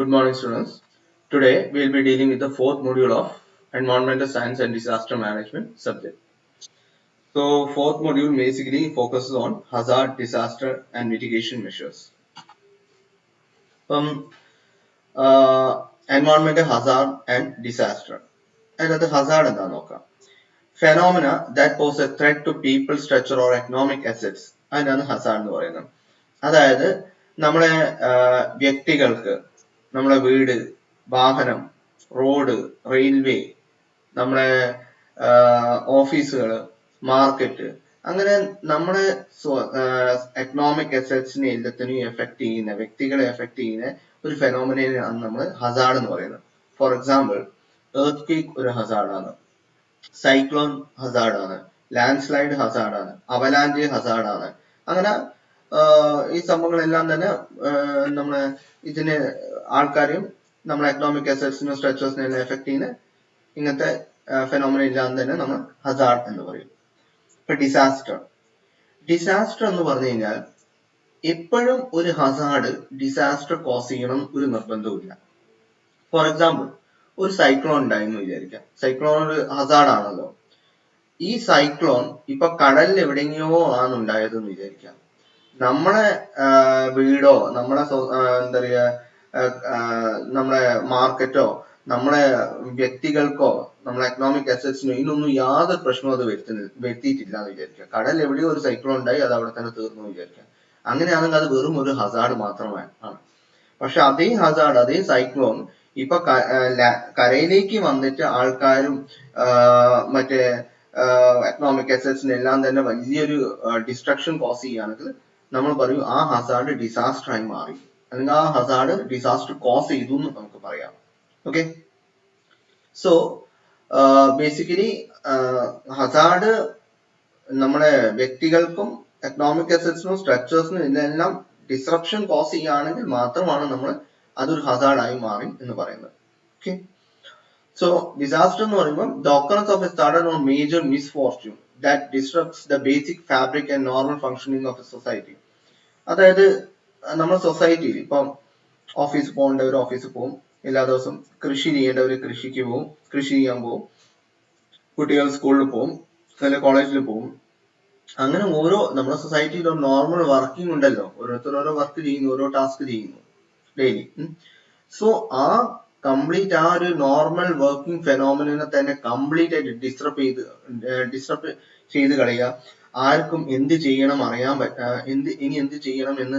Good morning, students. Today we will be dealing with the fourth module of Environmental Science and Disaster Management subject. So, fourth module basically focuses on hazard, disaster, and mitigation measures. Environmental hazard and disaster. അതിനകത്ത് hazard എന്താന്ന് നോക്കാം. Phenomena that pose a threat to people, structure or economic assets. അതിനാണ് hazard എന്ന് പറയുന്നത്. അതായത് നമ്മളെ വ്യക്തികൾക്ക്, നമ്മളെ വീട്, വാഹനം, റോഡ്, റെയിൽവേ, നമ്മുടെ ഓഫീസുകൾ, മാർക്കറ്റ്, അങ്ങനെ നമ്മുടെ എക്കണോമിക് അസറ്റ്സിനെ എല്ലാത്തിനെയും എഫക്ട് ചെയ്യുന്ന, വ്യക്തികളെ എഫക്ട് ചെയ്യുന്ന ഒരു ഫെനോമിനയാണ് നമ്മൾ ഹസാർഡ് എന്ന് പറയുന്നത്. ഫോർ എക്സാമ്പിൾ, എർത്ത് ക്വേക്ക് ഒരു ഹസാർഡാണ്, സൈക്ലോൺ ഹസാർഡാണ്, ലാൻഡ് സ്ലൈഡ് ഹസാർഡാണ്, അവലാഞ്ച് ഹസാർഡാണ്. അങ്ങനെ ഈ സംഭവങ്ങളെല്ലാം തന്നെ നമ്മളെ ഇതിന് ആൾക്കാരെയും നമ്മളെ എക്കണോമിക് അസറ്റ്സിനും സ്ട്രക്ചേഴ്സിനും എല്ലാം എഫക്ട് ചെയ്യുന്ന ഇങ്ങനത്തെ ഫെനോമിന ഇല്ലാന്ന് തന്നെ നമ്മൾ ഹസാർഡ് എന്ന് പറയും. ഇപ്പൊ ഡിസാസ്റ്റർ എന്ന് പറഞ്ഞു കഴിഞ്ഞാൽ എപ്പോഴും ഒരു ഹസാർഡ് ഡിസാസ്റ്റർ കോസ് ചെയ്യണം ഒരു നിർബന്ധവുമില്ല. ഫോർ എക്സാമ്പിൾ, ഒരു സൈക്ലോൺ ഉണ്ടായെന്ന് വിചാരിക്കാം. സൈക്ലോൺ ഒരു ഹസാർഡ് ആണല്ലോ. ഈ സൈക്ലോൺ ഇപ്പൊ കടലിൽ എവിടെയെങ്കിലോ ആണ് ഉണ്ടായതെന്ന് വിചാരിക്കാം. നമ്മളെ വീടോ, നമ്മളെ എന്താ പറയാ, നമ്മളെ മാർക്കറ്റോ, നമ്മളെ വ്യക്തികൾക്കോ, നമ്മളെ എക്കണോമിക് അസറ്റ്സിനോ ഇതിനൊന്നും യാതൊരു പ്രശ്നവും അത് വരുത്തിയിട്ടില്ല എന്ന് വിചാരിക്കുക. കടൽ എവിടെയോ ഒരു സൈക്ലോൺ ഉണ്ടായി, അത് അവിടെ തന്നെ തീർന്നു വിചാരിക്കുക. അങ്ങനെയാണെങ്കിൽ അത് വെറും ഒരു ഹസാർഡ് മാത്രമാണ്. പക്ഷെ അതേ ഹസാർഡ്, അതേ സൈക്ലോൺ ഇപ്പൊ കരയിലേക്ക് വന്നിട്ട് ആൾക്കാരും മറ്റേ എക്കണോമിക് അസറ്റ്സിന് എല്ലാം തന്നെ വലിയൊരു ഡിസ്ട്രക്ഷൻ കോസ് ചെയ്യുകയാണെങ്കിൽ നമ്മൾ പറയും ആ ഹസാർഡ് ഡിസാസ്റ്റർ ആയി മാറി, അല്ലെങ്കിൽ ആ ഹസാർഡ് ഡിസാസ്റ്റർ കോസ് ചെയ്തു എന്ന് നമുക്ക് പറയാം. ഓക്കെ, സോ ബേസിക്കലി ഹസാർഡ് നമ്മുടെ വ്യക്തികൾക്കും എക്കണോമിക് അസറ്റ്സിനും സ്ട്രക്ചേഴ്സിനും ഇതിനെല്ലാം ഡിസ്റപ്ഷൻ കോസ് ചെയ്യുകയാണെങ്കിൽ മാത്രമാണ് നമ്മൾ അതൊരു ഹസാർഡ് ആയി മാറി എന്ന് പറയുന്നത്. ഓക്കെ, സോ ഡിസാസ്റ്റർ എന്ന് പറയുമ്പോൾ the occurrence of a sudden or major misfortune that disrupts the basic fabric and normal functioning of a society. അതായത് നമ്മുടെ സൊസൈറ്റിയിൽ ഇപ്പം ഓഫീസിൽ പോകേണ്ടവർ ഓഫീസിൽ പോകും, എല്ലാ ദിവസവും കൃഷി ചെയ്യേണ്ടവർ കൃഷിക്ക് പോകും, കൃഷി ചെയ്യാൻ പോകും, കുട്ടികൾ സ്കൂളിൽ പോകും, അല്ലെങ്കിൽ കോളേജിൽ പോകും. അങ്ങനെ ഓരോ നമ്മുടെ സൊസൈറ്റിയിൽ ഒരു നോർമൽ വർക്കിംഗ് ഉണ്ടല്ലോ, ഓരോരുത്തർ ഓരോ വർക്ക് ചെയ്യുന്നു, ഓരോ ടാസ്ക് ചെയ്യുന്നു ഡെയിലി. സോ ആ കംപ്ലീറ്റ് ആ ഒരു നോർമൽ വർക്കിംഗ് ഫെനോമിനെ തന്നെ കംപ്ലീറ്റ് ആയിട്ട് ഡിസ്റ്റർബ് ചെയ്ത് കളയുക. ആർക്കും എന്ത് ചെയ്യണം അറിയാൻ ഇനി എന്ത് ചെയ്യണം എന്ന്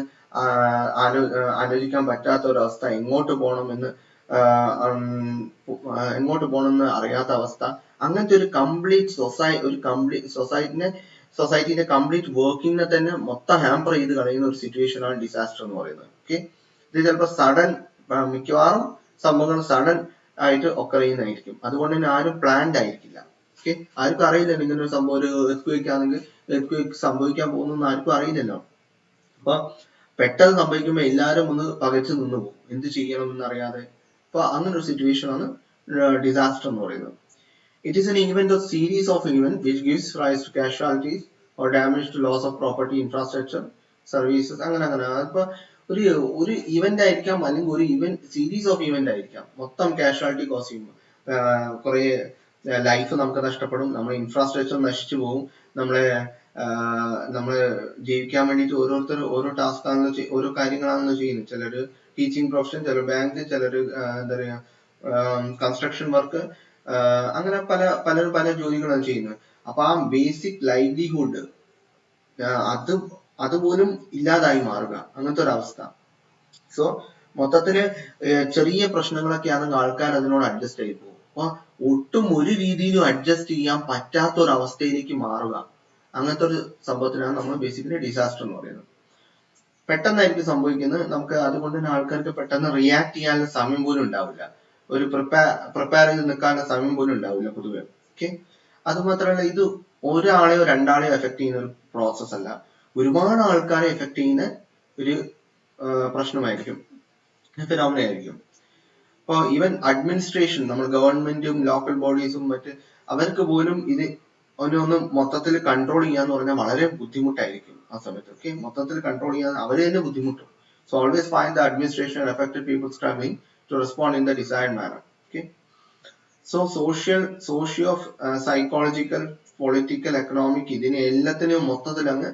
ആലോചിക്കാൻ പറ്റാത്ത ഒരവസ്ഥ, എങ്ങോട്ട് പോകണമെന്ന് അറിയാത്ത അവസ്ഥ, അങ്ങനത്തെ ഒരു കംപ്ലീറ്റ് സൊസൈറ്റിന്റെ കംപ്ലീറ്റ് വർക്കിങ്ങിനെ തന്നെ മൊത്തം ഹാമ്പർ ചെയ്ത് കളയുന്ന ഒരു സിറ്റുവേഷൻ ആണ് ഡിസാസ്റ്റർ എന്ന് പറയുന്നത്. ഓക്കെ, ഇത് ചിലപ്പോൾ സഡൻ, മിക്കവാറും സംഭവങ്ങൾ സഡൻ ആയിട്ട് ഒക്കർ ചെയ്യുന്നതായിരിക്കും. അതുകൊണ്ട് തന്നെ ആരും പ്ലാൻഡ് ആയിരിക്കില്ല. ഓക്കെ, ആർക്കും അറിയില്ല ഇങ്ങനെ ഒരു സംഭവം, ഒരു എർത്ത് ആണെങ്കിൽ എർത്ത് സംഭവിക്കാൻ പോകുന്നു ആർക്കും അറിയില്ലല്ലോ. അപ്പൊ പെട്ടെന്ന് സംഭവിക്കുമ്പോൾ എല്ലാവരും ഒന്ന് പകച്ചു നിന്ന് പോകും, എന്ത് ചെയ്യണമെന്ന് അറിയാതെ. അപ്പൊ അങ്ങനെ ഒരു സിറ്റുവേഷൻ ആണ് ഡിസാസ്റ്റർ എന്ന് പറയുന്നത്. It is an event or series of events which gives rise to casualties or damage to loss of property, infrastructure, services. അങ്ങനെ അപ്പൊ ഒരു ഇവന്റ് ആയിരിക്കാം, അല്ലെങ്കിൽ ഒരു സീരീസ് ഓഫ് ഇവന്റ് ആയിരിക്കാം. മൊത്തം കാഷ്വാലിറ്റി കോസ് ചെയ്യുമ്പോൾ കുറെ ലൈഫ് നമുക്ക് നഷ്ടപ്പെടും, നമ്മുടെ ഇൻഫ്രാസ്ട്രക്ചർ നശിച്ചു പോകും, നമ്മളെ ജീവിക്കാൻ വേണ്ടിയിട്ട് ഓരോരുത്തർ ഓരോ ടാസ്ക് ആണല്ലോ, ഓരോ കാര്യങ്ങളാണല്ലോ ചെയ്യുന്നത്. ചിലര് ടീച്ചിങ് പ്രൊഫഷൻ, ചിലർ ബാങ്ക്, ചിലര് എന്താ പറയാ കൺസ്ട്രക്ഷൻ വർക്ക്, അങ്ങനെ പലരും പല ജോലികളാണ് ചെയ്യുന്നത്. അപ്പൊ ആ ബേസിക് ലൈവ്ലിഹുഡ് അതുപോലും ഇല്ലാതായി മാറുക, അങ്ങനത്തെ ഒരു അവസ്ഥ. സോ മൊത്തത്തില് ചെറിയ പ്രശ്നങ്ങളൊക്കെയാണെങ്കിൽ ആൾക്കാർ അതിനോട് അഡ്ജസ്റ്റ് ആയി പോകും. അപ്പൊ ഒട്ടും ഒരു രീതിയിലും അഡ്ജസ്റ്റ് ചെയ്യാൻ പറ്റാത്ത ഒരു അവസ്ഥയിലേക്ക് മാറുക, അങ്ങനത്തെ ഒരു സംഭവത്തിനാണ് നമ്മൾ ബേസിക്കലി ഡിസാസ്റ്റർ എന്ന് പറയുന്നത്. പെട്ടെന്നായിരിക്കും സംഭവിക്കുന്നത്. നമുക്ക് അതുകൊണ്ട് തന്നെ ആൾക്കാർക്ക് പെട്ടെന്ന് റിയാക്ട് ചെയ്യാനുള്ള സമയം പോലും ഉണ്ടാവില്ല, ഒരു പ്രിപ്പയർ ചെയ്ത് നിൽക്കാനുള്ള സമയം പോലും ഉണ്ടാവില്ല പൊതുവെ. ഓക്കെ, അതുമാത്രമല്ല ഇത് ഒരാളെയോ രണ്ടാളെയോ എഫക്ട് ചെയ്യുന്ന ഒരു പ്രോസസ് അല്ല, ഒരുപാട് ആൾക്കാരെ എഫക്ട് ചെയ്യുന്ന ഒരു പ്രശ്നമായിരിക്കും, ഫിനോമിന ആയിരിക്കും. ഇപ്പൊ ഈവൻ അഡ്മിനിസ്ട്രേഷൻ, നമ്മൾ ഗവൺമെന്റും ലോക്കൽ ബോഡീസും മറ്റ് അവർക്ക് പോലും ഇത് ഒന്ന് മൊത്തത്തിൽ കൺട്രോൾ ചെയ്യാന്ന് പറഞ്ഞാൽ വളരെ ബുദ്ധിമുട്ടായിരിക്കും ആ സമയത്ത്. ഓക്കെ, മൊത്തത്തിൽ കൺട്രോൾ ചെയ്യാൻ അവര് തന്നെ ബുദ്ധിമുട്ടും. So always find the administration and affected people struggling to respond in the desired manner. Okay. So socio psychological, political, economic ഇതിനെ എല്ലാത്തിനെയും മൊത്തത്തിൽ അങ്ങ്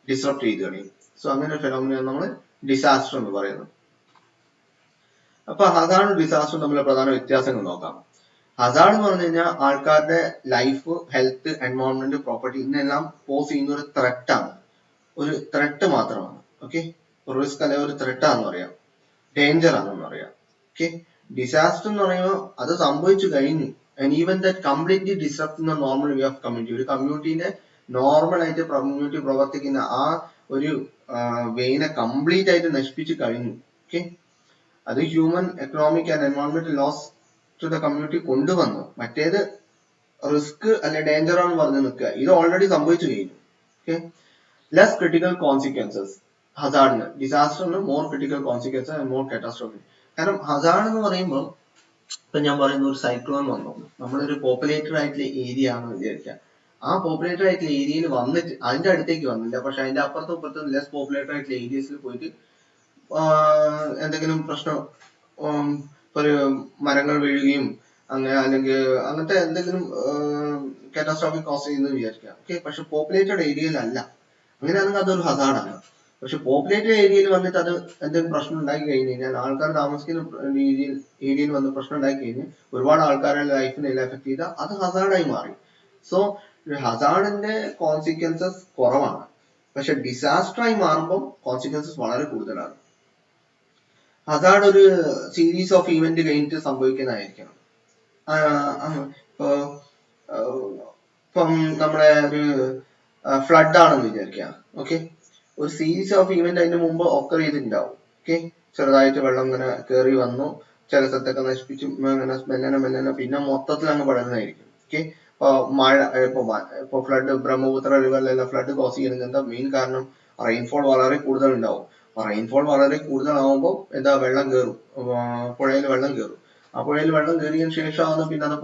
ഡിസ്റപ്റ്റ് ചെയ്ത് കളയും. സോ അങ്ങനെ ഒരു ഫെനോമിനയാണ് നമ്മൾ ഡിസാസ്റ്റർ എന്ന് പറയുന്നത്. അപ്പൊ ഹസാർഡ് ഡിസാസ്റ്റർ തമ്മിലുള്ള പ്രധാന വ്യത്യാസങ്ങൾ നോക്കാം. ഹസാർഡ് എന്ന് പറഞ്ഞു കഴിഞ്ഞാൽ ആൾക്കാരുടെ ലൈഫ്, ഹെൽത്ത്, എൻവയോൺമെന്റ്, പ്രോപ്പർട്ടി ഇതെല്ലാം പോസ് ചെയ്യുന്ന ഒരു ത്രെറ്റാണ്, ഒരു ത്രെട്ട് മാത്രമാണ്. ഓക്കെ, റിസ്ക് അല്ലെ ഒരു ത്രെട്ടാന്ന് പറയാം, ഡേഞ്ചർ ആണെന്ന് പറയാം. ഓക്കെ, ഡിസാസ്റ്റർ എന്ന് പറയുമ്പോൾ അത് സംഭവിച്ചു കഴിഞ്ഞു. And even that completely disrupt the normal way of community. ഒരു കമ്മ്യൂണിറ്റിനെ നോർമൽ ആയിട്ട് കമ്മ്യൂണിറ്റി പ്രവർത്തിക്കുന്ന ആ ഒരു വേനെ കംപ്ലീറ്റ് ആയിട്ട് നശിപ്പിച്ചു കഴിഞ്ഞു. ഓക്കെ, അത് ഹ്യൂമൻ, എക്കണോമിക് ആൻഡ് എൻവയോൺമെന്റൽ ലോസ് ടു ദ കമ്മ്യൂണിറ്റി കൊണ്ടുവന്നു. മറ്റേത് റിസ്ക് അല്ലെ ഡേഞ്ചർ ആണെന്ന് പറഞ്ഞു നിൽക്കുക, ഇത് ഓൾറെഡി സംഭവിച്ചു കഴിഞ്ഞു. ഓക്കെ, ലെസ് ക്രിട്ടിക്കൽ കോൺസിക്വൻസസ് ഹസാർഡിന്, ഡിസാസ്റ്ററിന് more critical consequences and more catastrophe. കാരണം ഹസാർഡ് എന്ന് പറയുമ്പോൾ ഇപ്പൊ ഞാൻ പറയുന്ന ഒരു സൈക്ലോൺ വന്നു, നമ്മളൊരു പോപ്പുലേറ്റഡ് ആയിട്ടുള്ള ഏരിയ ആണെന്ന് വിചാരിക്കാം. ആ പോപ്പുലേറ്റഡ് ആയിട്ടുള്ള ഏരിയയിൽ വന്നിട്ട് അതിന്റെ അടുത്തേക്ക് വന്നില്ല, പക്ഷെ അതിന്റെ അപ്പുറത്തും ഇപ്പുറത്തും ലെസ് പോപ്പുലേറ്റഡ് ആയിട്ടുള്ള ഏരിയസിൽ പോയിട്ട് എന്തെങ്കിലും പ്രശ്നം, ഒരു മരങ്ങൾ വീഴുകയും അങ്ങനെ അല്ലെങ്കിൽ അങ്ങനത്തെ എന്തെങ്കിലും കാറ്റാസ്ട്രോഫിക് കോസ് ചെയ്യുന്നത് വിചാരിക്കാം. ഓക്കെ, പക്ഷെ പോപ്പുലേറ്റഡ് ഏരിയയിലല്ല, അങ്ങനെയാണെങ്കിൽ അതൊരു ഹസാർഡാണ്. പക്ഷെ പോപ്പുലേറ്റഡ് ഏരിയയിൽ വന്നിട്ട് അത് എന്തെങ്കിലും പ്രശ്നം ഉണ്ടാക്കി കഴിഞ്ഞ് കഴിഞ്ഞാൽ, ആൾക്കാർ താമസിക്കുന്ന ഏരിയയിൽ വന്ന് പ്രശ്നം ഉണ്ടാക്കി കഴിഞ്ഞ് ഒരുപാട് ആൾക്കാരുടെ ലൈഫിനെ എഫക്ട് ചെയ്താൽ അത് ഹസാർഡായി മാറി. സോ ഹസാർഡിന്റെ കോൺസിക്വൻസസ് കുറവാണ്, പക്ഷെ ഡിസാസ്റ്ററായി മാറുമ്പോൾ കോൺസിക്വൻസസ് വളരെ കൂടുതലാണ്. ഹസാർഡ് ഒരു സീരീസ് ഓഫ് ഇവന്റ് കഴിഞ്ഞിട്ട് സംഭവിക്കുന്നതായിരിക്കണം. ഇപ്പം നമ്മുടെ ഒരു ഫ്ലഡ് ആണെന്ന് വിചാരിക്കാം. ഓക്കെ, ഒരു സീരീസ് ഓഫ് ഇവന്റ് അതിന് മുമ്പ് ഒക്കർ ചെയ്തിട്ടുണ്ടാവും. ഓക്കെ, ചെറുതായിട്ട് വെള്ളം ഇങ്ങനെ കയറി വന്നു, ചില സ്ഥലത്തൊക്കെ നശിപ്പിച്ചു, ഇങ്ങനെ മെല്ലനെ പിന്നെ മൊത്തത്തിൽ അങ്ങ് പടരുന്നതായിരിക്കും. ഓക്കെ, ഇപ്പൊ മഴ, ഇപ്പൊ ഫ്ലഡ്, ബ്രഹ്മപുത്ര റിവറിലെല്ലാം ഫ്ലഡ് കോസ് ചെയ്യുന്നത് എന്താ മെയിൻ കാരണം? റെയിൻഫോൾ വളരെ കൂടുതൽ ഉണ്ടാവും. റെയിൻഫോൾ വളരെ കൂടുതലാവുമ്പോൾ എന്താ, വെള്ളം കയറും, പുഴയിൽ വെള്ളം കയറും. ആ പുഴയിൽ വെള്ളം കയറിയതിനു ശേഷമാണ് പിന്നെ അത്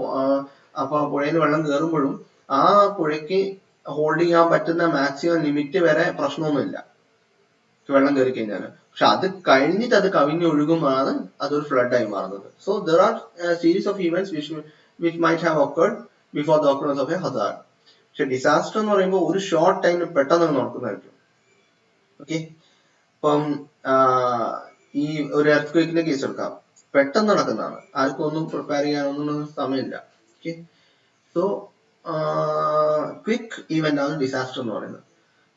അപ്പൊ പുഴയിൽ വെള്ളം കയറുമ്പോഴും ആ പുഴയ്ക്ക് ഹോൾഡ് ചെയ്യാൻ പറ്റുന്ന മാക്സിമം ലിമിറ്റ് വരെ പ്രശ്നമൊന്നുമില്ല വെള്ളം കയറി കഴിഞ്ഞാൽ. പക്ഷെ അത് കഴിഞ്ഞിട്ട് അത് കവിഞ്ഞൊഴുകുമ്പോഴാണ് അതൊരു ഫ്ലഡ് ആയി മാറുന്നത്. So there are series of events which might have occurred before the occurrence of A Hazard. പക്ഷെ ഡിസാസ്റ്റർ എന്ന് പറയുമ്പോൾ ഒരു ഷോർട്ട് ടൈമിൽ പെട്ടെന്ന് നടക്കുന്നതായിരിക്കും. ഓക്കെ, ഇപ്പം ഈ ഒരു എർത്ത് കേസ് എടുക്കാം, പെട്ടെന്ന് നടക്കുന്നതാണ്, ആർക്കും ഒന്നും പ്രിപ്പയർ ചെയ്യാനൊന്നും സമയമില്ല. ഓക്കെ, സോ ക്വിക്ക് ഈവന്റ് ആണ് ഡിസാസ്റ്റർ എന്ന് പറയുന്നത്.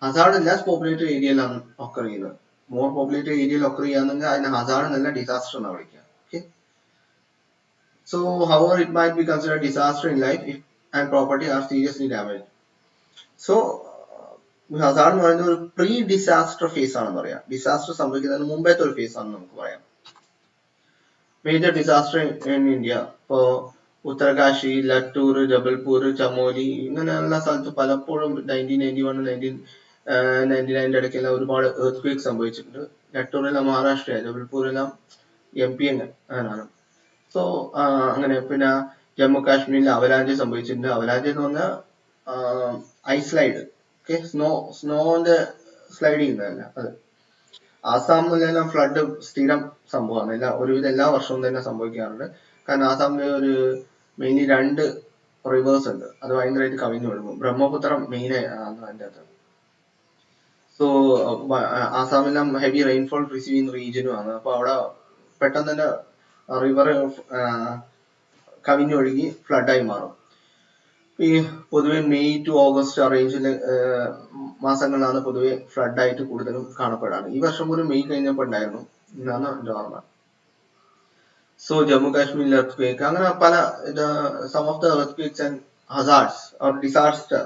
ഹസാർഡ് ലെസ് പോപ്പുലേറ്റഡ് ഏരിയയിലാണ് ഒക്കർ ചെയ്യുന്നത്. മോർ പോപ്പുലേറ്റഡ് ഏരിയയിൽ ഒക്കർ ചെയ്യാന്നെങ്കിൽ അതിനെ ഹസാർഡ് എന്നല്ല ഡിസാസ്റ്റർ എന്നാണ് വിളിക്കുക. Okay, so however it might be considered disaster in life if and property are seriously damaged. So Hazard എന്ന് പറയുന്നത് ഒരു പ്രീ ഡിസാസ്റ്റർ ഫേസ് ആണെന്ന് പറയാം. ഡിസാസ്റ്റർ സംഭവിക്കുന്നതിന് മുമ്പത്തെ ഒരു ഫേസ് ആണെന്ന് നമുക്ക് പറയാം. മേജർ ഡിസാസ്റ്റർ ഇൻ ഇന്ത്യ, ഇപ്പോ ഉത്തരകാശി, ലത്തൂർ, ജബൽപൂർ, ചമോലി, ഇങ്ങനെയുള്ള സ്ഥലത്ത് പലപ്പോഴും 1991, 1999 ഇടയ്ക്കെല്ലാം ഒരുപാട് എർത്ത് ക്വേക്ക് സംഭവിച്ചിട്ടുണ്ട്. ലത്തൂരെല്ലാം മഹാരാഷ്ട്ര, ജബൽപൂരെല്ലാം MP അങ്ങനെയാണ്. സോ അങ്ങനെ പിന്നെ ജമ്മു കാശ്മീരിൽ അവലാഞ്ചി സംഭവിച്ചിട്ടുണ്ട്. അവലാഞ്ചി എന്ന് പറഞ്ഞാൽ ഐസ് സ്ലൈഡ്. ഓക്കെ, സ്നോന്റെ സ്ലൈഡ് ചെയ്യുന്നതല്ല അത്. ആസാമിലെല്ലാം ഫ്ലഡ് സ്ഥിരം സംഭവമാണ്, ഒരുവിധം എല്ലാ വർഷവും തന്നെ സംഭവിക്കാറുണ്ട്. കാരണം ആസാമിലെ ഒരു മെയിൻലി 2 റിവേഴ്സ് ഉണ്ട്, അത് ഭയങ്കരമായിട്ട് കവിഞ്ഞൊഴുകും. ബ്രഹ്മപുത്ര മെയിൻ ആണ് അതിൻ്റെ അകത്ത്. സോ ആസാമെല്ലാം ഹെവി റെയിൻഫോൾ റിസീവ് ചെയ്യുന്ന റീജിയനും ആണ്. അപ്പൊ അവിടെ പെട്ടെന്ന് തന്നെ റിവർ കവിഞ്ഞൊഴുകി ഫ്ലഡായി മാറും. ഈ പൊതുവെ മെയ് ടു ഓഗസ്റ്റ് ആ റേഞ്ചില് മാസങ്ങളിലാണ് പൊതുവെ ഫ്ലഡ് ആയിട്ട് കൂടുതലും കാണപ്പെടാറ്. ഈ വർഷം ഒരു മെയ് കഴിഞ്ഞപ്പോൾ ഉണ്ടായിരുന്നു എന്നാണ് എൻ്റെ ഓർമ്മ. സോ ജമ്മു കാശ്മീരിൽ എർത്ത് ക്വേക്ക്, അങ്ങനെ പല some of the earthquakes and hazards or disaster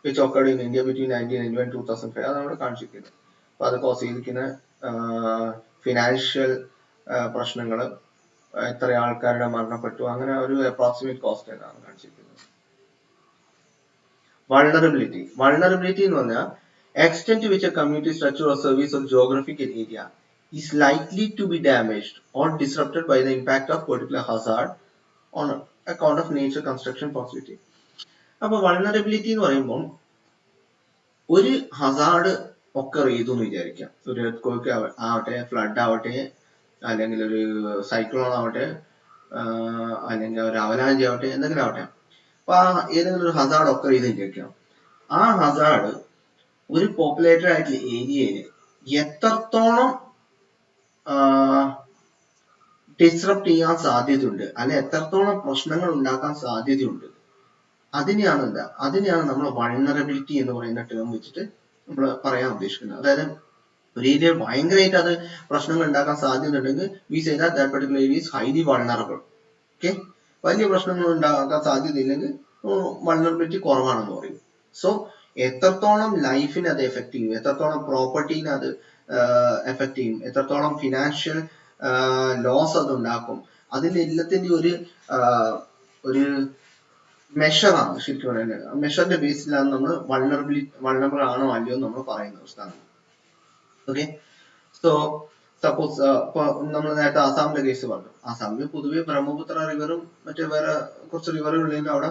which occurred in India between 1991 and 2005 അതാണ് ഇവിടെ കാണിച്ചിരിക്കുന്നത്. അപ്പൊ അത് കോസ് ചെയ്തിരിക്കുന്ന ഫിനാൻഷ്യൽ പ്രശ്നങ്ങൾ, എത്ര ആൾക്കാരുടെ മരണപ്പെട്ടു, അങ്ങനെ ഒരു അപ്രോക്സിമേറ്റ് കോസ്റ്റ് എന്നാണ് കാണിച്ചിരിക്കുന്നത്. Vulnerability എന്ന് പറഞ്ഞാൽ extent to which a community structure or service or geographical area is likely to be damaged or disrupted by the impact of particular hazard on account of nature, construction, possibility. അപ്പൊ vulnerability എന്ന് പറയുമ്പോൾ ഒരു Hazard ഒക്കെ ചെയ്തു എന്ന് വിചാരിക്കാം. ഒരു earth ആവട്ടെ, ഫ്ലഡ് ആവട്ടെ, അല്ലെങ്കിൽ ഒരു സൈക്ലോൺ ആവട്ടെ, അല്ലെങ്കിൽ ഒരു അവലാഞ്ചി ആവട്ടെ, എന്തെങ്കിലും ആവട്ടെ. അപ്പൊ ആ ഏതെങ്കിലും ഒരു ഹസാർഡ് ഒക്കെ ചെയ്ത് വിചാരിക്കാം. ആ ഹസാർഡ് ഒരു പോപ്പുലേറ്റഡ് ആയിട്ടുള്ള ഏരിയയില് എത്രത്തോളം ഡിസ്റപ്റ്റ് ചെയ്യാൻ സാധ്യതയുണ്ട്, അല്ലെ എത്രത്തോളം പ്രശ്നങ്ങൾ ഉണ്ടാക്കാൻ സാധ്യതയുണ്ട്, അതിനെയാണ് നമ്മൾ വൾണറബിലിറ്റി എന്ന് പറയുന്ന ടേം വെച്ചിട്ട് നമ്മൾ പറയാൻ ഉദ്ദേശിക്കുന്നത്. അതായത് ഒരു ഏരിയ ഭയങ്കരമായിട്ട് അത് പ്രശ്നങ്ങൾ ഉണ്ടാക്കാൻ സാധ്യത ഉണ്ടെങ്കിൽ we say that particular area is highly vulnerable. Okay, വലിയ പ്രശ്നങ്ങൾ ഉണ്ടാക്കാൻ സാധ്യതയില്ലെങ്കിൽ വൾണറബിലിറ്റി കുറവാണെന്ന് പറയും. സോ എത്രത്തോളം ലൈഫിനെ അത് എഫക്ട് ചെയ്യും, എത്രത്തോളം പ്രോപ്പർട്ടീനെ അത് എഫക്ട് ചെയ്യും, എത്രത്തോളം ഫിനാൻഷ്യൽ ലോസ് അത് ഉണ്ടാക്കും, അതിന്റെ എല്ലാത്തിന്റെ ഒരു മെഷറാണ് ശരിക്കും പറയുന്നത്. മെഷറിന്റെ ബേസിലാണ് നമ്മൾ വൾണറബിൾ ആണോ അല്ലയോ നമ്മൾ പറയുന്നത് സ്ഥാനം. ഓക്കെ, സോ സപ്പോസ് ഇപ്പൊ നമ്മൾ നേരത്തെ ആസാമിന്റെ കേസ് പറഞ്ഞു. ആസാമിൽ പൊതുവെ ബ്രഹ്മപുത്ര റിവറും മറ്റേ വേറെ കുറച്ച് റിവറുകളിലും അവിടെ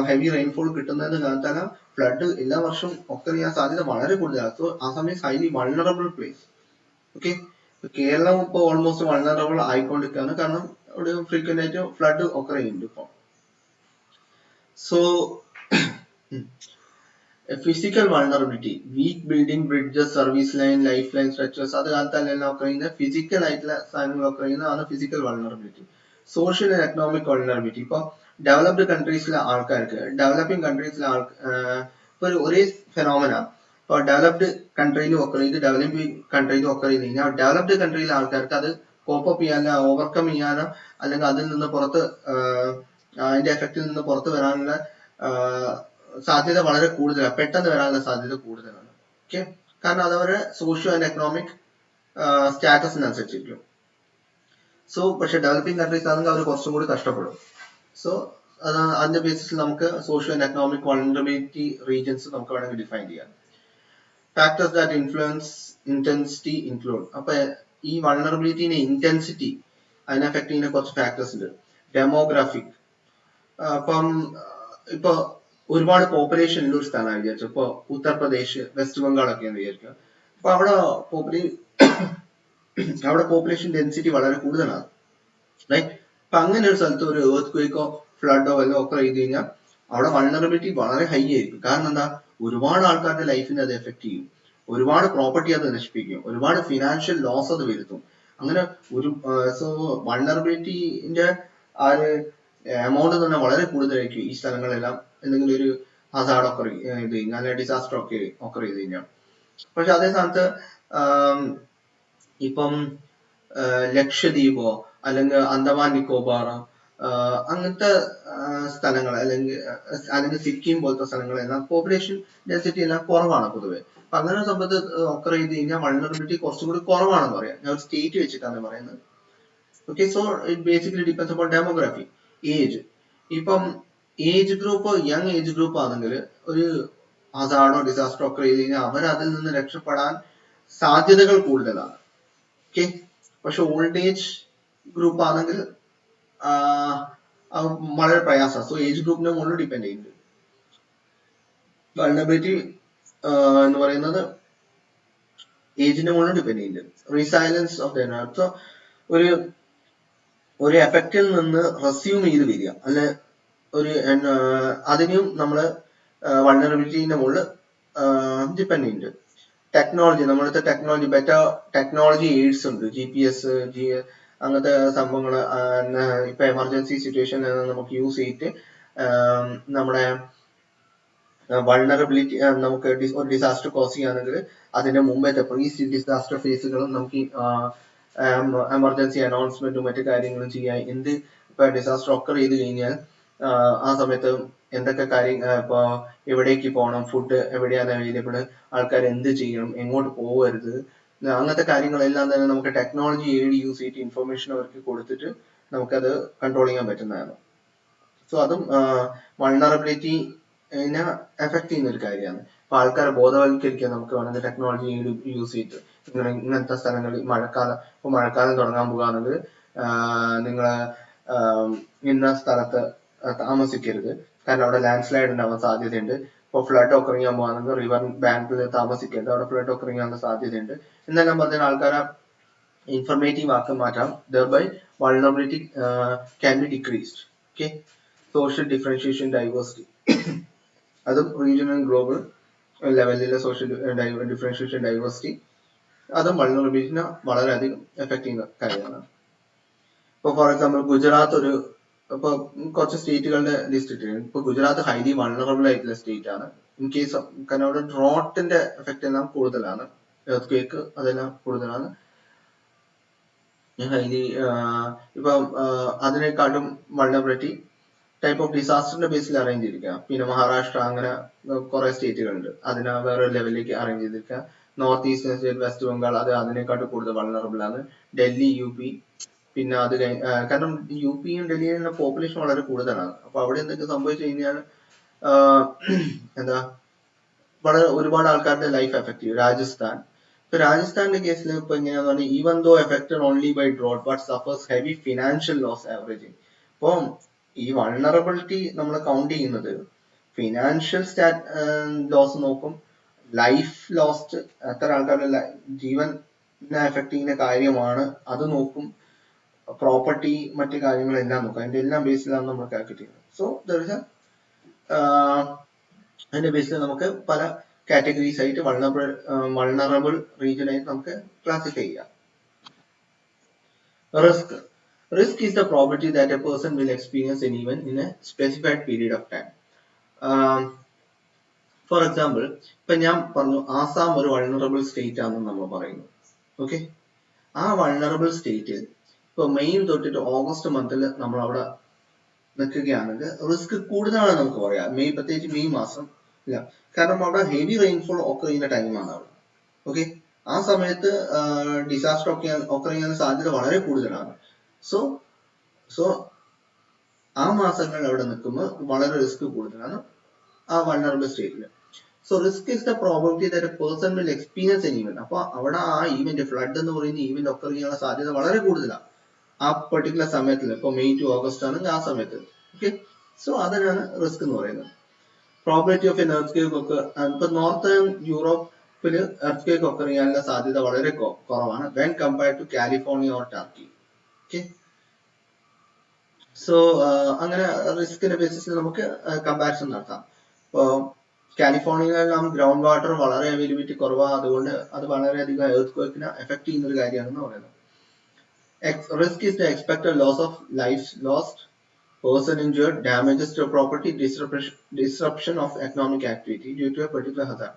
ഹെവി റെയിൻഫോൾ കിട്ടുന്നതിന് കാരണത്താൽ ഫ്ലഡ് എല്ലാ വർഷവും ഒക്കെ ചെയ്യാൻ സാധ്യത വളരെ കൂടുതലാണ്. So Assam is highly vulnerable place. Okay, Keralam ഇപ്പൊ ഓൾമോസ്റ്റ് വൾണറബിൾ ആയിക്കൊണ്ടിരിക്കുകയാണ്, കാരണം അവിടെ ഫ്രീക്വന്റ് ആയിട്ട് ഫ്ലഡ് ഒക്കെ ചെയ്യുന്നുണ്ട് ഇപ്പൊ. So physical vulnerability, weak building, bridges, service line, life line structures, അത് കാലത്തെല്ലാം ഒക്കെ ചെയ്യുന്ന ഫിസിക്കൽ ആയിട്ടുള്ള സാധനങ്ങളൊക്കെ ചെയ്യുന്നതാണ് physical vulnerability. Social and economic vulnerability, ഇപ്പൊ ഡെവലപ്ഡ് കൺട്രീസിലെ ആൾക്കാർക്ക് ഡെവലപ്പിംഗ് കൺട്രീസിലെ ഇപ്പൊ ഒരേ ഫെനോമന ഇപ്പൊ ഡെവലപ്ഡ് കൺട്രിയിലും ഒക്കെ ചെയ്ത് ഡെവലപ്പിംഗ് കൺട്രിയിലും ഒക്കെ ചെയ്ത് കഴിഞ്ഞാൽ ഡെവലപ്ഡ് കൺട്രിയിലെ ആൾക്കാർക്ക് അത് കോപ്പപ്പ് ചെയ്യാനോ ഓവർകം ചെയ്യാനോ അല്ലെങ്കിൽ അതിൽ നിന്ന് പുറത്ത് അതിന്റെ എഫക്റ്റിൽ നിന്ന് പുറത്ത് വരാനുള്ള സാധ്യത വളരെ കൂടുതലാണ്, പെട്ടെന്ന് വരാനുള്ള സാധ്യത കൂടുതലാണ്. ഓക്കെ, കാരണം അത് അവരുടെ സോഷ്യോ ആൻഡ് എക്കണോമിക് സ്റ്റാറ്റസിനനുസരിച്ചിരിക്കും. സോ പക്ഷെ ഡെവലപ്പിംഗ് കൺട്രീസ് ആണെങ്കിൽ അവർ കുറച്ചും കൂടി കഷ്ടപ്പെടും. സോ അതിന്റെ ബേസിസിൽ നമുക്ക് socio and economic vulnerability regions നമുക്ക് വേണമെങ്കിൽ ഡിഫൈൻ ചെയ്യാം. Factors that influence intensity include, അപ്പൊ ഈ വൾണറബിലിറ്റിന്റെ ഇന്റൻസിറ്റി അതിനെ അഫക്ട് ചെയ്യുന്ന കുറച്ച് ഫാക്ടേഴ്സ് ഉണ്ട്. ഡെമോഗ്രാഫിക്, അപ്പം ഇപ്പൊ ഒരുപാട് പോപ്പുലേഷൻ ഉള്ള ഒരു സ്ഥലമാണ് വിചാരിച്ചു. ഇപ്പൊ ഉത്തർപ്രദേശ്, വെസ്റ്റ് ബംഗാൾ ഒക്കെയാണ് വിചാരിക്കുക. അപ്പൊ അവിടെ പോപ്പുലേഷൻ ഡെൻസിറ്റി വളരെ കൂടുതലാണ്, റൈറ്റ്? അപ്പൊ അങ്ങനെ ഒരു സ്ഥലത്ത് ഒരു എർത്ത് ക്വേക്കോ ഫ്ലഡോ വല്ലോ ഒക്കെ ചെയ്ത് കഴിഞ്ഞാൽ അവിടെ വൾണറബിലിറ്റി വളരെ ഹൈ ആയിരിക്കും. കാരണം എന്താ, ഒരുപാട് ആൾക്കാരുടെ ലൈഫിനെ അത് എഫക്ട് ചെയ്യും, ഒരുപാട് പ്രോപ്പർട്ടി അത് നശിപ്പിക്കും, ഒരുപാട് ഫിനാൻഷ്യൽ ലോസ് അത് വരുത്തും. അങ്ങനെ സോ വൾണറബിലിറ്റിന്റെ ആ ഒരു എമൗണ്ട് തന്നെ വളരെ കൂടുതലായിരിക്കും ഈ സ്ഥലങ്ങളെല്ലാം എന്തെങ്കിലും ഒരു ഹസാർഡ് ഒക്കെ ഇത് കഴിഞ്ഞാൽ, അല്ലെങ്കിൽ ഡിസാസ്റ്റർ ഒക്കെ ചെയ്ത് കഴിഞ്ഞാൽ. പക്ഷെ അതേ സ്ഥാനത്ത് ഇപ്പം ലക്ഷദ്വീപോ അല്ലെങ്കിൽ അന്തമാൻ നിക്കോബാർ അങ്ങനത്തെ സ്ഥലങ്ങൾ അല്ലെങ്കിൽ സിക്കിം പോലത്തെ സ്ഥലങ്ങളെല്ലാം പോപ്പുലേഷൻ ഡെൻസിറ്റി എല്ലാം കുറവാണ് പൊതുവെ. അപ്പൊ അങ്ങനെ ഒരു സംബന്ധം ഒക്കെ ചെയ്ത് കഴിഞ്ഞാൽ വൾണറബിലിറ്റി കുറച്ചും കൂടി കുറവാണെന്ന് പറയാം. ഞാൻ ഒരു സ്റ്റേറ്റ് വെച്ചിട്ടാണ് പറയുന്നത്. Okay, so it basically depends upon demography. Age, ഇപ്പം age group young age group ആണെങ്കിൽ ഒരു ഹസാർഡോ ഡിസാസ്റ്ററോ ഒക്കെ ചെയ്ത് കഴിഞ്ഞാൽ അവർ അതിൽ നിന്ന് രക്ഷപ്പെടാൻ സാധ്യതകൾ കൂടുതലാണ്. ഓക്കെ, പക്ഷെ ഓൾഡ് ഏജ് ഗ്രൂപ്പ് ആണെങ്കിൽ വളരെ പ്രയാസമാണ്. സോ ഏജ് ഗ്രൂപ്പിനെ മുകളിൽ ഡിപ്പെൻഡ് ചെയ്യുന്നുണ്ട്. വൾണറബിലിറ്റി എന്ന് പറയുന്നത് ഏജിന്റെ മുകളിൽ ഡിപ്പെൻഡ് ചെയ്യുന്നുണ്ട്. റീസൈലൻസ് ഓഫ് ദ സോ ഒരു എഫക്റ്റിൽ നിന്ന് റെസ്യൂം ചെയ്ത് വരിക, അല്ലെ അതിനും നമ്മള് വൾണറബിലിറ്റിന്റെ മുകളിൽ ഡിപ്പെൻഡ് ചെയ്യുന്നുണ്ട്. ടെക്നോളജി, നമ്മളത്തെ ടെക്നോളജി, ബെറ്റർ ടെക്നോളജി എയ്ഡ്സ് ഉണ്ട്, GPS അങ്ങനത്തെ സംഭവങ്ങൾ ഇപ്പൊ എമർജൻസി സിറ്റുവേഷനിൽ നമുക്ക് യൂസ് ചെയ്തിട്ട് നമ്മുടെ വൾണറബിലിറ്റി നമുക്ക് ഒരു ഡിസാസ്റ്റർ കോസ് ചെയ്യുകയാണെങ്കിൽ അതിന്റെ മുമ്പത്തെ പ്രീ ഡിസാസ്റ്റർ ഫേസുകളും നമുക്ക് എമർജൻസി അനൗൺസ്മെന്റും മറ്റു കാര്യങ്ങളും ചെയ്യാൻ, ഇപ്പൊ ഡിസാസ്റ്റർ ഒക്കെ ചെയ്ത് കഴിഞ്ഞാൽ ആ സമയത്ത് എന്തൊക്കെ ഇപ്പൊ എവിടേക്ക് പോകണം, ഫുഡ് എവിടെയാണ് അവൈലബിൾ, ആൾക്കാർ എന്ത് ചെയ്യണം, എങ്ങോട്ട് പോകരുത്, അങ്ങനത്തെ കാര്യങ്ങളെല്ലാം തന്നെ നമുക്ക് ടെക്നോളജി എയ്ഡ് യൂസ് ചെയ്തിട്ട് ഇൻഫർമേഷൻ അവർക്ക് കൊടുത്തിട്ട് നമുക്കത് കൺട്രോൾ ചെയ്യാൻ പറ്റുന്നതാണ്. സോ അതും വൾണറബിലിറ്റിനെ എഫക്ട് ചെയ്യുന്ന ഒരു കാര്യമാണ്. അപ്പൊ ആൾക്കാരെ ബോധവൽക്കരിക്കാൻ നമുക്ക് വേണമെങ്കിൽ ടെക്നോളജി യൂസ് ചെയ്തിട്ട് ഇങ്ങനത്തെ സ്ഥലങ്ങളിൽ മഴക്കാലം തുടങ്ങാൻ പോകുകയാണെങ്കിൽ നിങ്ങള് ഇന്ന സ്ഥലത്ത് താമസിക്കരുത്, കാരണം അവിടെ ലാൻഡ് സ്ലൈഡ് ഉണ്ടാവാൻ സാധ്യതയുണ്ട്, ഇപ്പോൾ ഫ്ലഡ് ഒക്കെ ചെയ്യാൻ പോകുകയാണെങ്കിൽ റിവർ ബാങ്കിൽ താമസിക്കരുത്, അവിടെ ഫ്ലഡ് ഒക്കെ ചെയ്യാനുള്ള സാധ്യതയുണ്ട് എന്നെല്ലാം പറഞ്ഞാൽ ആൾക്കാരെ ഇൻഫർമേറ്റീവ് ആക്കി മാറ്റാം. thereby vulnerability can be decreased. Okay, social differentiation diversity അതും റീജിയണൽ ഗ്ലോബൽ ലെവലിലെ സോഷ്യൽ ഡിഫറൻഷിയേഷൻ ഡൈവേഴ്സിറ്റി അതും വൾണറബിലിറ്റിനെ വളരെയധികം എഫക്ട് ചെയ്യുന്ന കാര്യമാണ്. ഇപ്പൊ ഫോർ എക്സാമ്പിൾ ഗുജറാത്ത് ഇപ്പൊ കുറച്ച് സ്റ്റേറ്റുകളുടെ ലിസ്റ്റ് ഇട്ടിട്ടുണ്ട്. ഇപ്പൊ ഗുജറാത്ത് ഹൈലി വൾണറബിൾ ആയിട്ടുള്ള സ്റ്റേറ്റ് ആണ്. ഇൻ കേസ് കാരണം അവിടെ ഡ്രോട്ടിന്റെ എഫക്ട് എല്ലാം കൂടുതലാണ്, എർത്ത് ക്വേക്ക് അതെല്ലാം കൂടുതലാണ്. ഹൈലി ഇപ്പൊ അതിനെക്കാട്ടും വൾണറബിലിറ്റി ടൈപ്പ് ഓഫ് ഡിസാസ്റ്ററിന്റെ ബേസിൽ അറേഞ്ച് ചെയ്തിരിക്കുക. പിന്നെ മഹാരാഷ്ട്ര അങ്ങനെ കുറെ സ്റ്റേറ്റുകളുണ്ട്, അതിനെ വേറെ ലെവലിലേക്ക് അറേഞ്ച് ചെയ്തിരിക്കുക. North eastern state, west Bengal അത് അതിനെക്കാട്ടും കൂടുതൽ വൾണറബിൾ ആണ്. ഡൽഹി, യു പി, പിന്നെ അത് കാരണം യു പിയും ഡൽഹിയിലുള്ള പോപ്പുലേഷൻ വളരെ കൂടുതലാണ്. അപ്പൊ അവിടെ എന്തൊക്കെ സംഭവിച്ചു കഴിഞ്ഞാൽ എന്താ ഒരുപാട് ആൾക്കാരുടെ ലൈഫ് എഫക്ട് ചെയ്യും. രാജസ്ഥാൻ, ഇപ്പൊ രാജസ്ഥാന്റെ കേസിൽ ഇപ്പൊ എങ്ങനെയാന്ന് പറഞ്ഞാൽ even though affected only by drought but suffers heavy financial loss averaging. അപ്പം ഈ വൾണറബിലിറ്റി നമ്മൾ കൗണ്ട് ചെയ്യുന്നത് ഫിനാൻഷ്യൽ ലോസ് നോക്കും, ലൈഫ് ലോസ്റ്റ് എത്ര ആൾക്കാരുടെ ജീവനെ എഫക്ട് ചെയ്യുന്ന കാര്യമാണ് അത് നോക്കും, പ്രോപ്പർട്ടി മറ്റു കാര്യങ്ങളെല്ലാം നോക്കും. അതിന്റെ എല്ലാം ബേസിലാണ് നമ്മൾ കാൽക്കുലേറ്റ് ചെയ്യുന്നത്. സോ അതിന്റെ ബേസിൽ നമുക്ക് പല കാറ്റഗറീസ് ആയിട്ട് വൾണറബിൾ റീജിയൻ ആയിട്ട് നമുക്ക് ക്ലാസിഫൈ ചെയ്യാം. Risk is the probability that a person will experience an event in a specified period of time. For example ഇപ്പൊ ഞാൻ പറഞ്ഞു ആസാം ഒരു വൾണറബിൾ സ്റ്റേറ്റ് ആണെന്ന് നമ്മൾ പറയുന്നു. ഓക്കെ, ആ വൾണറബിൾ സ്റ്റേറ്റിൽ ഇപ്പൊ മെയ് തൊട്ടിട്ട് ഓഗസ്റ്റ് മന്തിൽ നമ്മൾ അവിടെ നിൽക്കുകയാണെങ്കിൽ റിസ്ക് കൂടുതലാണെന്ന് നമുക്ക് പറയാം. പ്രത്യേകിച്ച് മെയ് മാസം ഇല്ല, കാരണം അവിടെ ഹെവി റെയിൻഫോൾ ഒക്കെ ചെയ്യുന്ന ടൈമാണ് അവിടെ. ഓക്കെ, ആ സമയത്ത് ഡിസാസ്റ്റർ ഒക്കെ ചെയ്യാൻ സാധ്യത വളരെ കൂടുതലാണ്. സോ ആ മാസങ്ങൾ അവിടെ നിൽക്കുമ്പോൾ വളരെ റിസ്ക് കൂടുതലാണ് ആ വൾണറബിൾ സ്റ്റേറ്റിൽ. So risk is the probability that A person will experience N event. അപ്പൊ അവിടെ ആ ഈവന്റ് ഫ്ലഡ് എന്ന് പറയുന്ന ഈവന്റ് ഒക്കെ ചെയ്യാനുള്ള സാധ്യത വളരെ കൂടുതലാണ് ആ പെർട്ടിക്കുലർ സമയത്തിൽ. ഇപ്പൊ മെയ് ടു ഓഗസ്റ്റ് ആണെങ്കിൽ ആ സമയത്ത്. ഓക്കെ, സോ അതിനാണ് റിസ്ക് എന്ന് പറയുന്നത്. Probability of N earth quake ഒക്കെ ഇപ്പൊ നോർത്തേൺ യൂറോപ്പിൽ എർത്ത് ക്വേക്ക് ഒക്കെ ചെയ്യാനുള്ള സാധ്യത വളരെ കുറവാണ് when compared to California or Turkey. Okay, so അങ്ങനെ റിസ്കിന്റെ ബേസിസിൽ നമുക്ക് കമ്പാരിസൺ നടത്താം. ഇപ്പോ കാലിഫോർണിയയിലെല്ലാം ഗ്രൗണ്ട് വാട്ടർ വളരെ അവൈലബിലിറ്റി കുറവാണ്, അതുകൊണ്ട് അത് വളരെയധികം എർത്ത് ക്വേക്കിനെ എഫക്ട് ചെയ്യുന്ന ഒരു കാര്യമാണെന്ന് പറയുന്നത്. Risk is the expected loss of lives lost, person injured, damages to property, disruption of economic activity due to a particular hazard.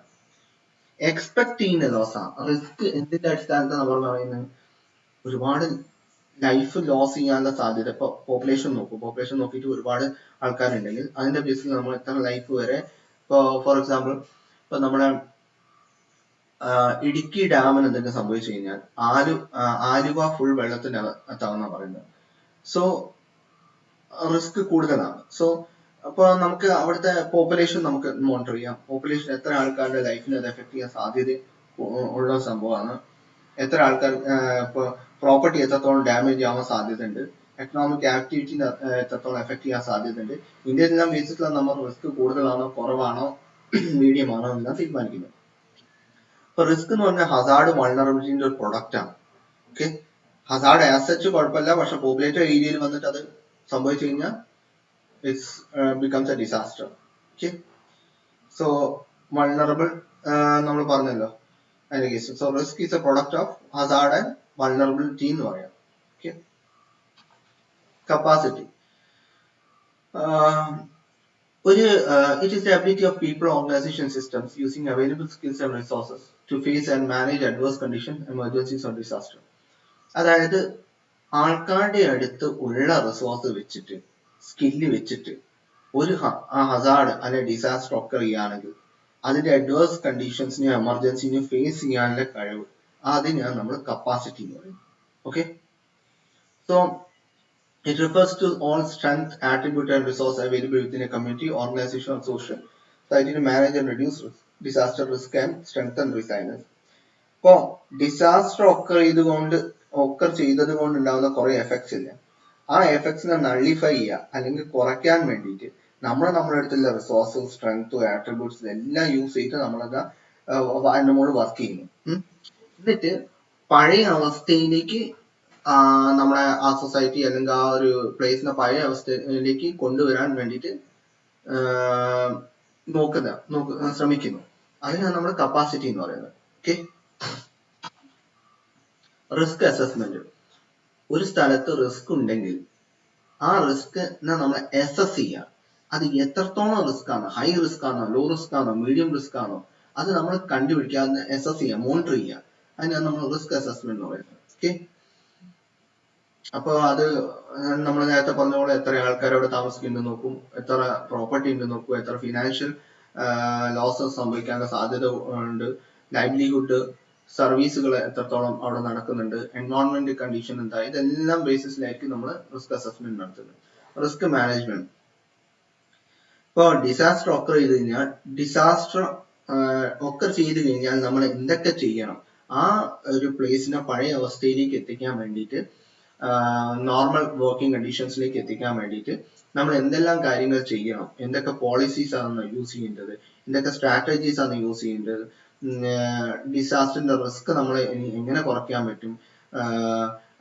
Expect ചെയ്യുന്ന ലോസ് ആണ് റിസ്ക്. എന്തിന്റെ അടിസ്ഥാനത്തിൽ നമ്മൾ പറയുന്നത് ഒരുപാട് ലൈഫ് ലോസ് ചെയ്യാനുള്ള സാധ്യത. ഇപ്പൊ പോപ്പുലേഷൻ നോക്കിയിട്ട് ഒരുപാട് ആൾക്കാരുണ്ടെങ്കിൽ അതിന്റെ ബേസിൽ നമ്മൾ എത്ര ലൈഫ് വരെ, ഇപ്പൊ ഫോർ എക്സാമ്പിൾ ഇപ്പൊ നമ്മളെ ഇടുക്കി ഡാമിന് എന്തെങ്കിലും സംഭവിച്ചു കഴിഞ്ഞാൽ ആലുവ ഫുൾ വെള്ളത്തിന്റെ അകത്താവുന്ന പറയുന്നത്. സോ റിസ്ക് കൂടുതലാണ്. സോ അപ്പൊ നമുക്ക് അവിടുത്തെ പോപ്പുലേഷൻ നമുക്ക് മോണിറ്റർ ചെയ്യാം. പോപ്പുലേഷൻ എത്ര ആൾക്കാരുടെ ലൈഫിനെ അത് എഫക്ട് ചെയ്യാൻ സാധ്യത ഉള്ള സംഭവമാണ്. എത്ര ആൾക്കാർ ഇപ്പൊ പ്രോപ്പർട്ടി എത്രത്തോളം ഡാമേജ് ആവാൻ സാധ്യതയുണ്ട്, എക്കണോമിക് ആക്ടിവിറ്റിനെ എത്രത്തോളം എഫക്ട് ചെയ്യാൻ സാധ്യതയുണ്ട്. ഇന്ത്യയിലെല്ലാം ബേസിസിലാണ് നമ്മൾ റിസ്ക് കൂടുതലാണോ കുറവാണോ മീഡിയം ആണോ എല്ലാം തീരുമാനിക്കുന്നത്. ഇപ്പൊ റിസ്ക് എന്ന് പറഞ്ഞാൽ ഹസാർഡ് വൾണറബിലിറ്റിന്റെ ഒരു പ്രൊഡക്റ്റ് ആണ്. ഓക്കെ, ഹസാർഡ് ആസച്ച് കുഴപ്പമില്ല, പക്ഷെ പോപ്പുലേറ്റഡ് ഏരിയയിൽ വന്നിട്ട് അത് സംഭവിച്ചു കഴിഞ്ഞാൽ it's becomes A disaster. Okay, so vulnerable നമ്മൾ പറഞ്ഞല്ലോ അതിന്റെ case. So risk is A product of Hazard and vulnerability എന്ന് പറയാം. Okay, capacity it is the ability of people, organization, systems using available skills and resources to face and manage adverse conditions, emergencies or disaster. അതായത് ആൾക്കാരുടെ അടുത്ത് ഉള്ള resource വെച്ചിട്ട് skill വെച്ചിട്ട് ഒരു Hazard അല്ലെ ഡിസാസ്റ്റർ ഒക്കെ ചെയ്യുകയാണെങ്കിൽ അതിന്റെ അഡ്വേഴ്സ് കണ്ടീഷൻസിനെയും എമർജൻസിനെയും ഫേസ് ചെയ്യാനുള്ള കഴിവ്, അതിനാണ് നമ്മൾ കപ്പാസിറ്റി എന്ന് പറയുന്നത്. Okay, so it refers to all strength, attribute and resource available within a community, organization or social society to manage and reduce disaster risk and strengthen resilience. ഇപ്പോ ഡിസാസ്റ്റർ ഒക്കർ ചെയ്തത് കൊണ്ട് ഉണ്ടാകുന്ന കുറെ എഫക്ട്സ് ഇല്ല, ആ എഫക്ട്സിനെ nullify ചെയ്യുക അല്ലെങ്കിൽ കുറയ്ക്കാൻ വേണ്ടിയിട്ട് നമ്മുടെ അടുത്തുള്ള റിസോഴ്സും സ്ട്രെങ്ത്തും ആട്രിബ്യൂട്ട്സും എല്ലാം യൂസ് ചെയ്തിട്ട് നമ്മളത് അതിന്റെ മുകളിൽ വർക്ക് ചെയ്യുന്നു. എന്നിട്ട് പഴയ അവസ്ഥയിലേക്ക് നമ്മളെ ആ സൊസൈറ്റി അല്ലെങ്കിൽ ആ ഒരു പ്ലേസിനെ പഴയ അവസ്ഥയിലേക്ക് കൊണ്ടുവരാൻ വേണ്ടിയിട്ട് ശ്രമിക്കുന്നു. അതിനാണ് നമ്മൾ കപ്പാസിറ്റി എന്ന് പറയുന്നത്. ഓക്കെ. Risk assessment. ഒരു സ്ഥലത്ത് റിസ്ക് ഉണ്ടെങ്കിൽ ആ റിസ്ക് നമ്മൾ അസസ് ചെയ്യുക. അത് എത്രത്തോളം റിസ്ക് ആണ്, ഹൈ റിസ്ക് ആണോ, ലോ റിസ്ക് ആണോ, മീഡിയം റിസ്ക് ആണോ, അത് നമ്മൾ കണ്ടുപിടിക്കുക, അതിനെ അസസ് ചെയ്യുക, മോണിറ്റർ ചെയ്യുക. അതിനാണ് നമ്മൾ റിസ്ക് അസസ്മെന്റ് എന്ന് പറയുന്നത്. ഓക്കെ. അപ്പൊ അത് നമ്മൾ നേരത്തെ പറഞ്ഞ പോലെ എത്ര ആൾക്കാർ അവിടെ താമസിക്കുന്നുണ്ട് നോക്കും, എത്ര പ്രോപ്പർട്ടി ഉണ്ട് നോക്കും, എത്ര ഫിനാൻഷ്യൽ ലോസസ് സംഭവിക്കാനുള്ള സാധ്യത ഉണ്ട്, ലൈവ്ലിഹുഡ് സർവീസുകൾ എത്രത്തോളം അവിടെ നടക്കുന്നുണ്ട്, എൻവയോൺമെന്റ് കണ്ടീഷൻ എന്താ, ഇതെല്ലാം ബേസിസിലായിരിക്കും നമ്മൾ റിസ്ക് അസസ്മെന്റ് നടത്തുന്നത്. Risk management. ഇപ്പോൾ ഡിസാസ്റ്റർ ഒക്കർ ചെയ്ത് കഴിഞ്ഞാൽ നമ്മൾ എന്തൊക്കെ ചെയ്യണം, ആ ഒരു പ്ലേസിനെ പഴയ അവസ്ഥയിലേക്ക് എത്തിക്കാൻ വേണ്ടിയിട്ട്, നോർമൽ വർക്കിംഗ് കണ്ടീഷൻസിലേക്ക് എത്തിക്കാൻ വേണ്ടിയിട്ട് നമ്മൾ എന്തെല്ലാം കാര്യങ്ങൾ ചെയ്യണം, എന്തൊക്കെ പോളിസീസ് ആണ് യൂസ് ചെയ്യേണ്ടത്, എന്തൊക്കെ സ്ട്രാറ്റജീസ് ആണ് യൂസ് ചെയ്യേണ്ടത്, ഡിസാസ്റ്ററിന്റെ റിസ്ക് നമ്മൾ എങ്ങനെ കുറയ്ക്കാൻ പറ്റും,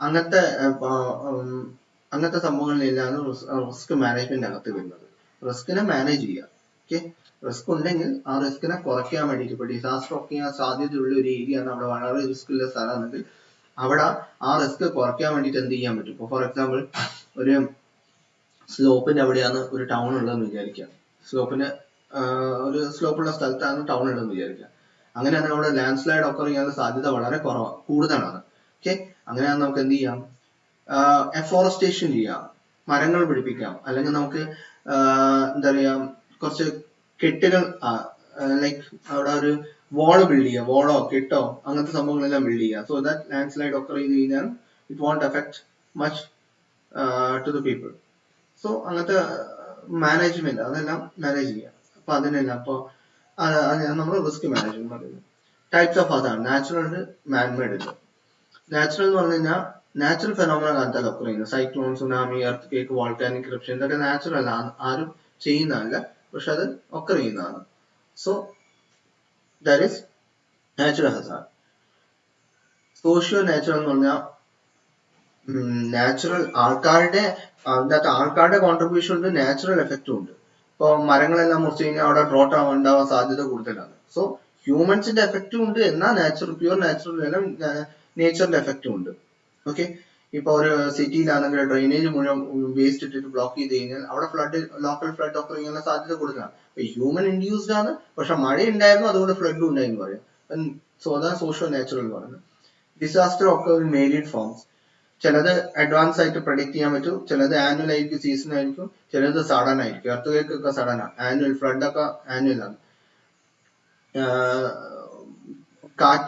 അങ്ങനത്തെ സംഭവങ്ങളിലെല്ലാം റിസ്ക് മാനേജ്മെന്റ് അകത്ത് വരുന്നത്. റിസ്കിനെ മാനേജ് ചെയ്യുക. ഓക്കെ. റിസ്ക് ഉണ്ടെങ്കിൽ ആ റിസ്കിനെ കുറയ്ക്കാൻ വേണ്ടിയിട്ട്, ഇപ്പൊ ഡിസാസ്റ്റർ ഒക്കെ ചെയ്യാൻ സാധ്യതയുള്ള ഒരു ഏരിയ ആണ്, അവിടെ വളരെ റിസ്ക് ഉള്ള സ്ഥലമാണെങ്കിൽ അവിടെ ആ റിസ്ക് കുറയ്ക്കാൻ വേണ്ടിയിട്ട് എന്ത് ചെയ്യാൻ പറ്റും. ഇപ്പോൾ ഫോർ എക്സാമ്പിൾ ഒരു സ്ലോപ്പിന്റെ അവിടെയാണ് ഒരു ടൗൺ ഉള്ളതെന്ന് വിചാരിക്കുക. ഒരു സ്ലോപ്പുള്ള സ്ഥലത്താണ് ടൗൺ ഉള്ളതെന്ന് വിചാരിക്കുക. അങ്ങനെയാണെങ്കിൽ അവിടെ ലാൻഡ് സ്ലൈഡ് ഒക്കെ ചെയ്യാനുള്ള സാധ്യത വളരെ കൂടുതലാണ്. ഓക്കെ. അങ്ങനെയാണെങ്കിൽ നമുക്ക് എന്ത് ചെയ്യാം, എഫോറസ്റ്റേഷൻ ചെയ്യാം, മരങ്ങൾ പിടിപ്പിക്കാം, അല്ലെങ്കിൽ നമുക്ക് എന്താ പറയാ, കുറച്ച് കെട്ടുകൾ, ലൈക്ക് അവിടെ ഒരു വാള് ബിൽഡ് ചെയ്യുക, വാളോ കെട്ടോ അങ്ങനത്തെ സംഭവങ്ങളെല്ലാം ബിൽഡ് ചെയ്യുക. സോ ദാറ്റ് ലാൻഡ് സ്ലൈഡ് ഒക്കെ ചെയ്ത് കഴിഞ്ഞാൽ it won't effect much to the people. So അങ്ങനത്തെ മാനേജ്മെന്റ് അതെല്ലാം മാനേജ് ചെയ്യാം. അപ്പൊ അതിനെല്ലാം നമ്മൾ റിസ്ക് മാനേജ്മെന്റ് പറയുന്നത്. ടൈപ്സ് ഓഫ് അതാണ് നാച്ചുറൽ ഉണ്ട്, മാൻമെയ്ഡ് ഉണ്ട്. നാച്ചുറൽ എന്ന് പറഞ്ഞു കഴിഞ്ഞാൽ നാച്ചുറൽ ഫെനോമിന കാലത്താണ് ഒക്കർ ചെയ്യുന്നത്. Cyclone, tsunami, earthquake, volcanic eruption, ഇതൊക്കെ നാച്ചുറൽ ആണ്, ആരും ചെയ്യുന്നതല്ല, പക്ഷെ അത് ഒക്കർ ചെയ്യുന്നതാണ്. So that is natural hazard. Socio natural എന്ന് പറഞ്ഞാൽ നാച്ചുറൽ ആൾക്കാരുടെ കോൺട്രിബ്യൂഷൻ ഉണ്ട്, നാച്ചുറൽ എഫക്റ്റും ഉണ്ട്. ഇപ്പൊ മരങ്ങളെല്ലാം മുറിച്ചു കഴിഞ്ഞാൽ അവിടെ ഡ്രോട്ട് ഉണ്ടാവാൻ സാധ്യത കൂടുതലാണ്. സോ ഹ്യൂമൻസിന്റെ എഫക്റ്റും ഉണ്ട്, എന്നാൽ പ്യൂർ നാച്ചുറൽ എല്ലാം നേച്ചറിന്റെ എഫക്റ്റും ഉണ്ട്. ഓക്കെ. ഇപ്പൊ ഒരു സിറ്റിയിലാണെങ്കിൽ ഡ്രെയിനേജ് മുഴുവൻ വേസ്റ്റ് ഇട്ടിട്ട് ബ്ലോക്ക് ചെയ്ത് കഴിഞ്ഞാൽ അവിടെ ലോക്കൽ ഫ്ലഡ് ഒക്കെ ഇങ്ങനെ സാധ്യത കൂടുതലാണ്. ഹ്യൂമൻ ഇൻഡ്യൂസ്ഡ് ആണ്, പക്ഷെ മഴ ഉണ്ടായിരുന്നു, അതുകൊണ്ട് ഫ്ലഡും ഉണ്ടായിരുന്നു പറയാം. സോ അതാണ് സോഷ്യോ നാച്ചുറൽ എന്ന് പറയുന്നത്. ഡിസാസ്റ്റർ ഒക്കെ ഒരു വേരിയഡ് ഫോംസ്. ചിലത് അഡ്വാൻസ് ആയിട്ട് പ്രഡിക്ട് ചെയ്യാൻ പറ്റും, ചിലത് ആനുവൽ ആയിരിക്കും, സീസൺ ആയിരിക്കും, ചിലത് സഡൻ ആയിരിക്കും. എർത്ത് ഒക്കെ സഡൻ ആണ്, ആനുവൽ ഫ്ലഡ് ഒക്കെ ആനുവൽ ആണ്. കാറ്റ്